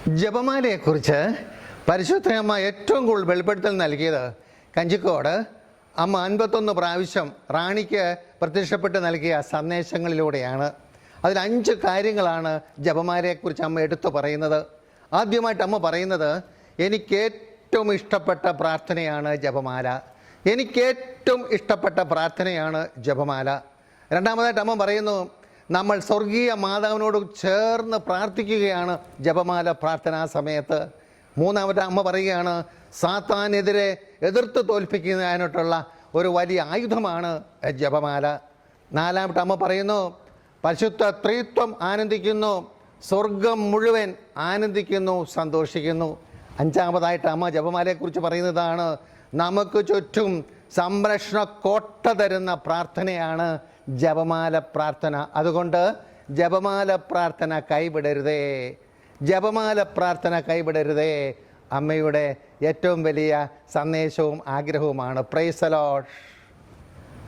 ജപമാലയെക്കുറിച്ച് പരിശുദ്ധയമ്മ ഏറ്റവും കൂടുതൽ വെളിപ്പെടുത്തൽ നൽകിയത് കഞ്ചിക്കോട് അമ്മ 51 പ്രാവശ്യം റാണിക്ക് പ്രത്യക്ഷപ്പെട്ട് നൽകിയ സന്ദേശങ്ങളിലൂടെയാണ്. അതിൽ 5 കാര്യങ്ങളാണ് ജപമാലയെക്കുറിച്ച് അമ്മ എടുത്തു പറയുന്നത്. ആദ്യമായിട്ട് അമ്മ പറയുന്നത്, എനിക്കേറ്റവും ഇഷ്ടപ്പെട്ട പ്രാർത്ഥനയാണ് ജപമാല. എനിക്കേറ്റവും ഇഷ്ടപ്പെട്ട പ്രാർത്ഥനയാണ് ജപമാല. രണ്ടാമതായിട്ട് അമ്മ പറയുന്നു, നമ്മൾ സ്വർഗീയ മാതാവിനോട് ചേർന്ന് പ്രാർത്ഥിക്കുകയാണ് ജപമാല പ്രാർത്ഥനാ സമയത്ത്. മൂന്നാമത്തെ അമ്മ പറയുകയാണ്, സാത്താനെതിരെ എതിർത്ത് തോൽപ്പിക്കുന്നതിനായിട്ടുള്ള ഒരു വലിയ ആയുധമാണ് ജപമാല. നാലാമത്തെ അമ്മ പറയുന്നു, പരിശുദ്ധ ത്രിത്വം ആനന്ദിക്കുന്നു, സ്വർഗം മുഴുവൻ ആനന്ദിക്കുന്നു, സന്തോഷിക്കുന്നു. അഞ്ചാമതായിട്ട് അമ്മ ജപമാലയെക്കുറിച്ച് പറയുന്നതാണ്, നമുക്ക് ചുറ്റും സംരക്ഷണ കോട്ട തരുന്ന പ്രാർത്ഥനയാണ് ജപമാല പ്രാർത്ഥന. അതുകൊണ്ട് ജപമാല പ്രാർത്ഥന കൈവിടരുതേ, ജപമാല പ്രാർത്ഥന കൈവിടരുതേ. അമ്മയുടെ ഏറ്റവും വലിയ സന്ദേശവും ആഗ്രഹവുമാണ്. Praise the Lord.